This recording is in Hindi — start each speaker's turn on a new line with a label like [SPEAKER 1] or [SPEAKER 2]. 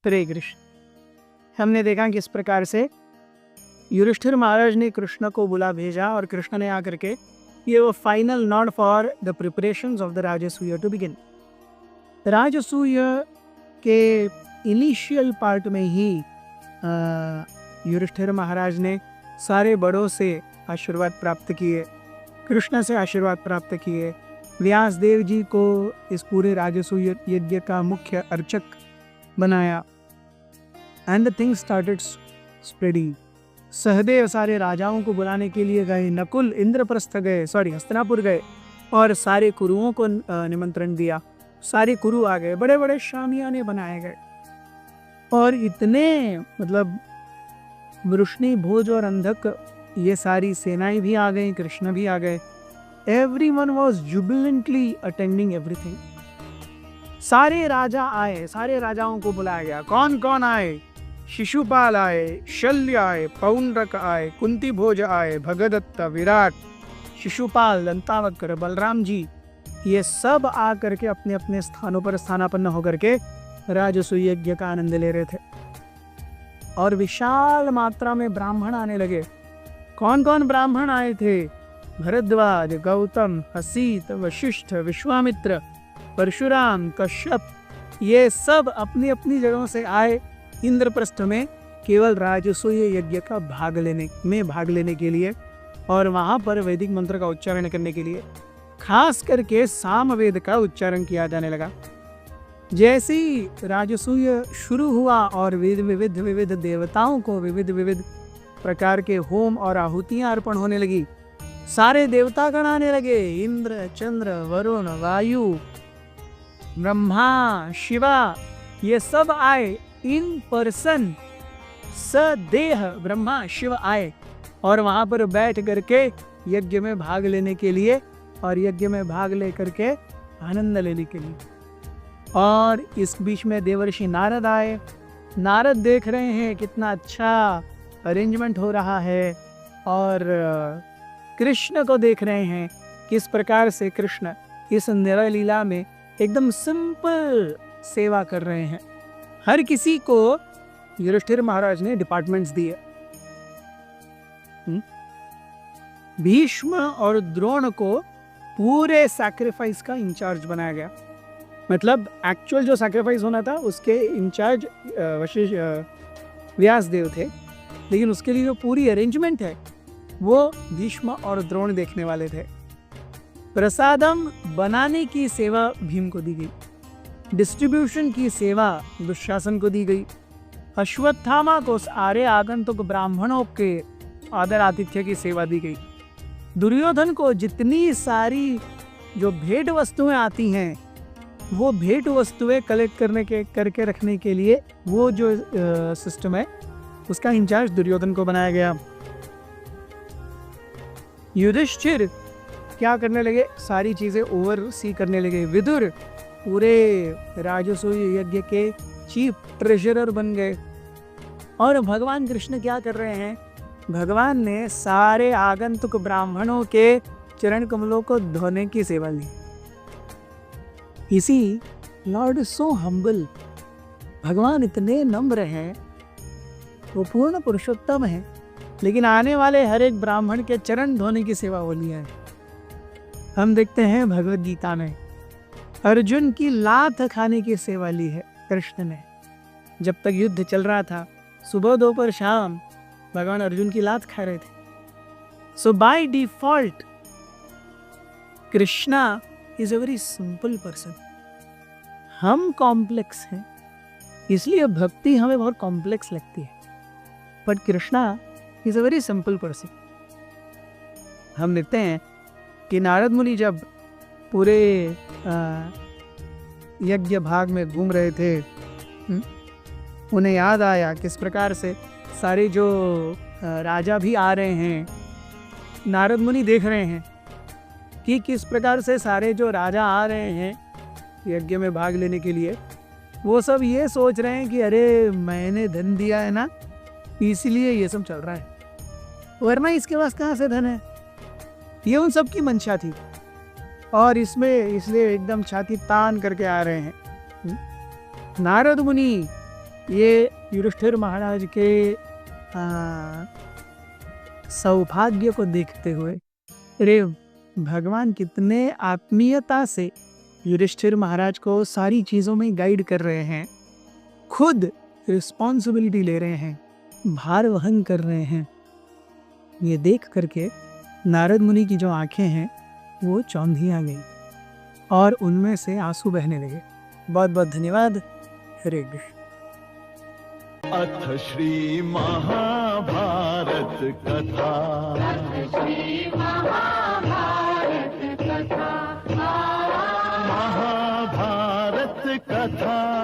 [SPEAKER 1] हरे कृष्ण। हमने देखा किस प्रकार से युधिष्ठिर महाराज ने कृष्ण को बुला भेजा और कृष्ण ने आकर के ये वो final not for the preparations of the Rajasuya to begin. राजसूय के इनिशियल पार्ट में ही युधिष्ठिर महाराज ने सारे बड़ों से आशीर्वाद प्राप्त किए, कृष्ण से आशीर्वाद प्राप्त किए, व्यास देव जी को इस पूरे राजसूय यज्ञ का मुख्य अर्चक बनाया and the thing started spreading. Sahdev सारे राजाओं को बुलाने के लिए गए, नकुल इंद्रप्रस्थ गए, हस्तिनापुर गए और सारे कुरुओं को निमंत्रण दिया। सारे कुरु आ गए, बड़े बड़े शामियाने बनाए गए और इतने मतलब वृष्णि भोज और अंधक ये सारी सेनाएं भी आ गई, कृष्ण भी आ गए। Everyone was jubilantly attending everything. सारे राजा आए, सारे राजाओं को बुलाया गया। कौन कौन आए? शिशुपाल आए, शल्य आए, पौंड्रक आए, कुंती भोज आए, भगदत्त, विराट, शिशुपाल, दंतावक्र, बलराम जी, ये सब आकर के अपने अपने स्थानों पर स्थानापन्न होकर के राजसूय यज्ञ का आनंद ले रहे थे और विशाल मात्रा में ब्राह्मण आने लगे। कौन कौन ब्राह्मण आए थे? भरद्वाज, गौतम, हसीत, वशिष्ठ, विश्वामित्र, परशुराम, कश्यप, ये सब अपनी अपनी जगहों से आए इंद्रप्रस्थ में केवल राजसूय यज्ञ का भाग लेने के लिए और वहां पर वैदिक मंत्र का उच्चारण करने के लिए। खास करके सामवेद का उच्चारण किया जाने लगा। जैसे ही राजसूय शुरू हुआ और विविध देवताओं को विविध प्रकार के होम और आहुतियां अर्पण होने लगी, सारे देवता गण आने लगे। इंद्र, चंद्र, वरुण, वायु, ब्रह्मा, शिवा, ये सब आए इन पर्सन, सदेह ब्रह्मा शिव आए और वहां पर बैठ करके यज्ञ में भाग लेने के लिए और यज्ञ में भाग लेकर के आनंद लेने के लिए। और इस बीच में देवर्षि नारद आए। नारद देख रहे हैं कितना अच्छा अरेंजमेंट हो रहा है और कृष्ण को देख रहे हैं किस प्रकार से कृष्ण इस निरय लीला में एकदम सिंपल सेवा कर रहे हैं। हर किसी को युधिष्ठिर महाराज ने डिपार्टमेंट्स दिए। भीष्म और द्रोण को पूरे सैक्रिफाइस का इंचार्ज बनाया गया। मतलब एक्चुअल जो सैक्रिफाइस होना था उसके इंचार्ज व्यास देव थे, लेकिन उसके लिए जो पूरी अरेंजमेंट है वो भीष्म और द्रोण देखने वाले थे। प्रसादम बनाने की सेवा भीम को दी गई, डिस्ट्रीब्यूशन की सेवा दुशासन को दी गई, अश्वत्थामा को सारे आगंतुक ब्राह्मणों के आदर आतिथ्य की सेवा दी गई। दुर्योधन को जितनी सारी जो भेंट वस्तुएं आती हैं वो भेंट वस्तुएं कलेक्ट करके रखने के लिए वो जो सिस्टम है उसका इंचार्ज दुर्योधन को बनाया गया। युधिष्ठिर क्या करने लगे? सारी चीजें ओवरसी करने लगे। विदुर पूरे राजसूय यज्ञ के चीफ ट्रेजरर बन गए। और भगवान कृष्ण क्या कर रहे हैं? भगवान ने सारे आगंतुक ब्राह्मणों के चरण कमलों को धोने की सेवा ली। इसी लॉर्ड सो हम्बल, भगवान इतने नम्र हैं, वो पूर्ण पुरुषोत्तम है, लेकिन आने वाले हर एक ब्राह्मण के चरण धोने की सेवा वो लिया है। हम देखते हैं भगवद गीता में अर्जुन की लात खाने की सेवा ली है कृष्ण ने। जब तक युद्ध चल रहा था, सुबह दोपहर शाम भगवान अर्जुन की लात खा रहे थे। So by default Krishna is a very simple person. हम कॉम्प्लेक्स हैं, इसलिए भक्ति हमें बहुत कॉम्प्लेक्स लगती है, but Krishna is a very simple person. हम देखते हैं कि नारद मुनि जब पूरे यज्ञ भाग में घूम रहे थे, उन्हें याद आया किस प्रकार से सारे जो राजा भी आ रहे हैं। नारद मुनि देख रहे हैं कि किस प्रकार से सारे जो राजा आ रहे हैं यज्ञ में भाग लेने के लिए, वो सब ये सोच रहे हैं कि अरे मैंने धन दिया है ना, इसलिए ये सब चल रहा है, वरना इसके पास कहाँ से धन है। ये उन सब की मंशा थी और इसमें इसलिए एकदम छाती तान करके आ रहे हैं। नारद मुनि ये युधिष्ठिर महाराज के सौभाग्य को देखते हुए रे भगवान कितने आत्मीयता से युधिष्ठिर महाराज को सारी चीज़ों में गाइड कर रहे हैं, खुद रिस्पॉन्सिबिलिटी ले रहे हैं, भार वहन कर रहे हैं। ये देख करके नारद मुनि की जो आंखें हैं वो चौंधी आ गई और उनमें से आंसू बहने लगे। बहुत बहुत धन्यवाद। हरे कृष्ण।
[SPEAKER 2] अथ श्री महाभारत कथा। महाभारत कथा